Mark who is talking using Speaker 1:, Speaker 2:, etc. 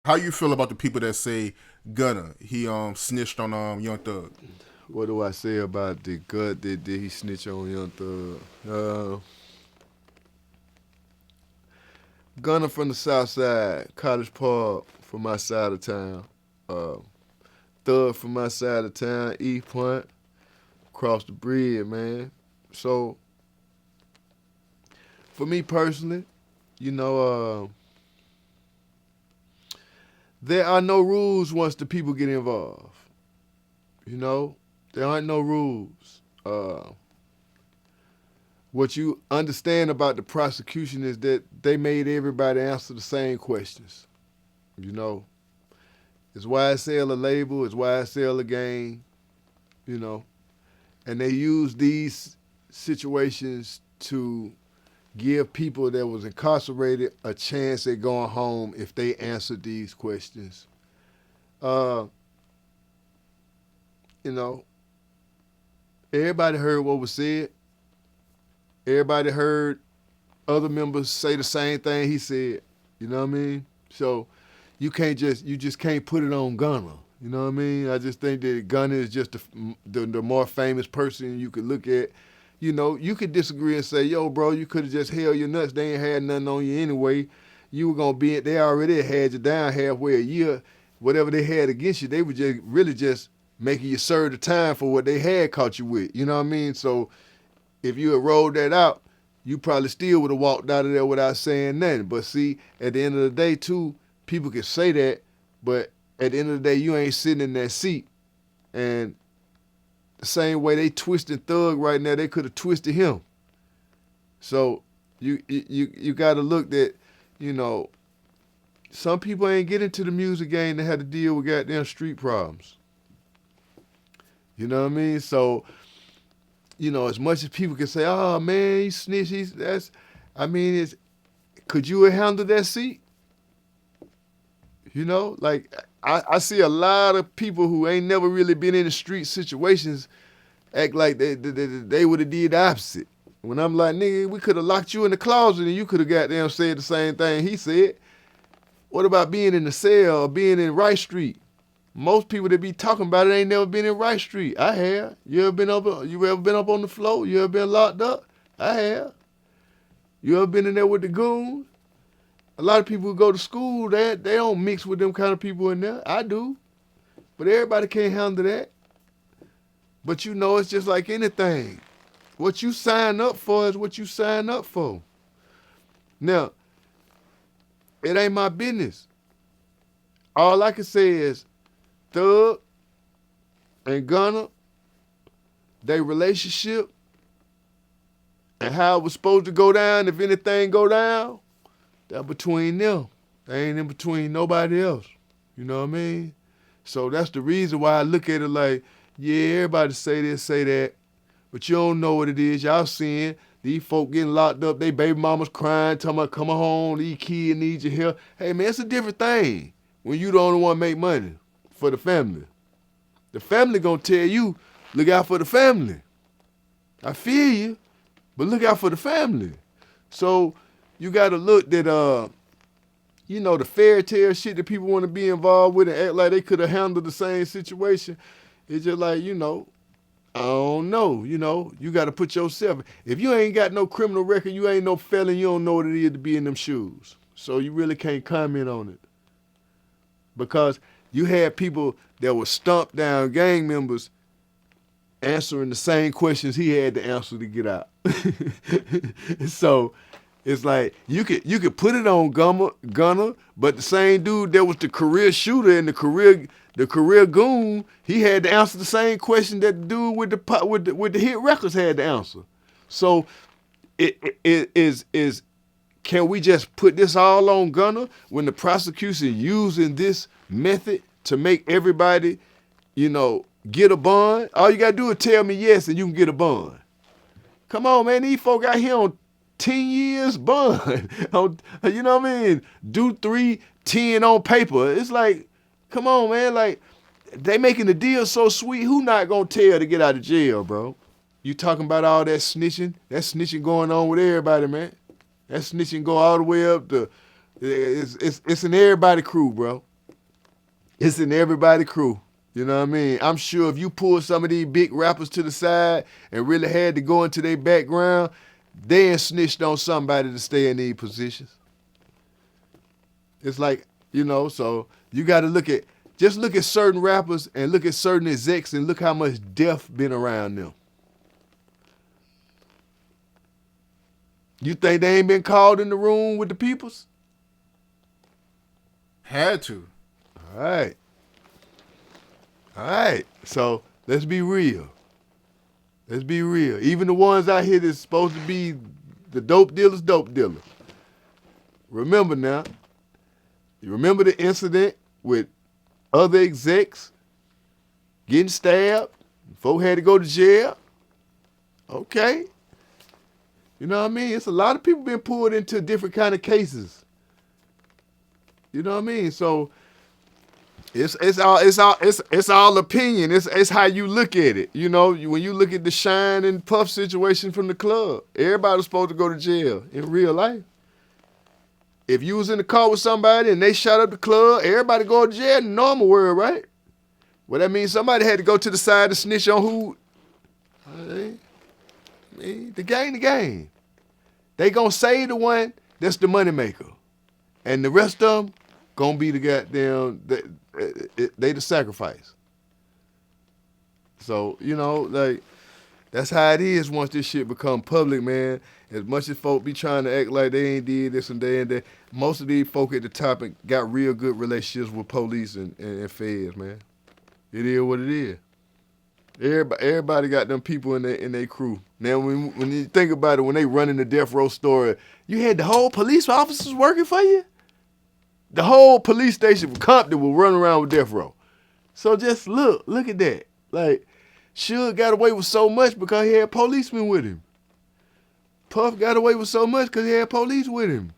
Speaker 1: How you feel about the people that say Gunna he snitched on Young Thug?
Speaker 2: What do I say about the gut that did he snitch on Young Thug? Gunner from the south side, Cottage Park from my side of town, uh, Thug from my side of town, East Point, across the bridge, man. So for me personally, you know, there are no rules once the people get involved. You know, there aren't no rules. What you understand about the prosecution is that they made everybody answer the same questions. You know, is YSL a label? Is YSL a game? You know, and they use these situations to give people that was incarcerated a chance at going home if they answered these questions. Uh, you know, everybody heard what was said. Everybody heard other members say the same thing he said. You know what I mean? So you just can't put it on Gunna. You know what I mean? I just think that Gunna is just the more famous person you could look at. You know, you could disagree and say, yo, bro, you could have just held your nuts. They ain't had nothing on you anyway. You were gonna be they already had you down halfway a year. Whatever they had against you, they were just really just making you serve the time for what they had caught you with. You know what I mean? So if you had rolled that out, you probably still would have walked out of there without saying nothing. But see, at the end of the day, too, people can say that, but at the end of the day, you ain't sitting in that seat. And the same way they twisted Thug right now, they could have twisted him. So you got to look that, you know, some people ain't get into the music game that had to deal with goddamn street problems. You know what I mean? So you know, as much as people can say, "Oh man, he snitched," that's, I mean, it's could you have handled that seat? You know, like I see a lot of people who ain't never really been in the street situations act like they would have did the opposite. When I'm like, nigga, we could have locked you in the closet and you could have goddamn said the same thing he said. What about being in the cell or being in Rice Street? Most people that be talking about it ain't never been in Rice Street. I have. You ever been up on the floor? You ever been locked up? I have. You ever been in there with the goons? A lot of people who go to school, they don't mix with them kind of people in there. I do. But everybody can't handle that. But you know, it's just like anything. What you sign up for is what you sign up for. Now, it ain't my business. All I can say is Thug and Gunna, their relationship and how it was supposed to go down, if anything go down, that between them. They ain't in between nobody else. You know what I mean? So that's the reason why I look at it like, yeah, everybody say this, say that, but you don't know what it is. Y'all seeing these folk getting locked up, they baby mamas crying, talking about coming home, these kids need your help. Hey man, it's a different thing when you the only one make money for the family. The family gonna tell you, look out for the family. I feel you, but look out for the family. So you gotta look that you know, the fairy tale shit that people want to be involved with and act like they could have handled the same situation. It's just like, you know, I don't know. You know, you got to put yourself. If you ain't got no criminal record, you ain't no felon, you don't know what it is to be in them shoes. So you really can't comment on it because you had people that were stomped down gang members answering the same questions he had to answer to get out. So it's like you could put it on Gunner, but the same dude that was the career shooter and the career goon, he had to answer the same question that the dude with the hit records had to answer. So it is can we just put this all on Gunner when the prosecution using this method to make everybody, you know, get a bond? All you gotta do is tell me yes and you can get a bond. Come on, man. These folk out here on 10 years bond. You know what I mean? Do 3, 10 on paper. It's like, come on, man. Like, they making the deal so sweet. Who not gonna tell to get out of jail, bro? You talking about all that snitching? That snitching going on with everybody, man. That snitching go all the way up to it's in everybody crew, bro. It's in everybody's crew. You know what I mean? I'm sure if you pull some of these big rappers to the side and really had to go into their background, they ain't snitched on somebody to stay in these positions. It's like, so you got to look at certain rappers and look at certain execs and look how much death been around them. You think they ain't been called in the room with the peoples?
Speaker 1: Had to.
Speaker 2: All right. All right. So let's be real. Let's be real. Even the ones out here that's supposed to be the dope dealers. Remember now. You remember the incident with other execs getting stabbed? Folk had to go to jail. Okay. You know what I mean? It's a lot of people being pulled into different kind of cases. You know what I mean? So it's all opinion. It's how you look at it. When you look at the Shine and Puff situation from the club, everybody was supposed to go to jail in real life. If you was in the car with somebody and they shot up the club, everybody go to jail in the normal world, right? Well, that means somebody had to go to the side to snitch on who. The game. They gonna save the one that's the moneymaker. And the rest of them gonna be the goddamn, they the sacrifice. So, that's how it is once this shit become public, man. As much as folk be trying to act like they ain't did this and that, most of these folk at the top got real good relationships with police and feds, man. It is what it is. Everybody got them people in their crew. Now, when you think about it, when they running the death row story, you had the whole police officers working for you? The whole police station from Compton will run around with death row. So just look at that. Like, Suge got away with so much because he had policemen with him. Puff got away with so much because he had police with him.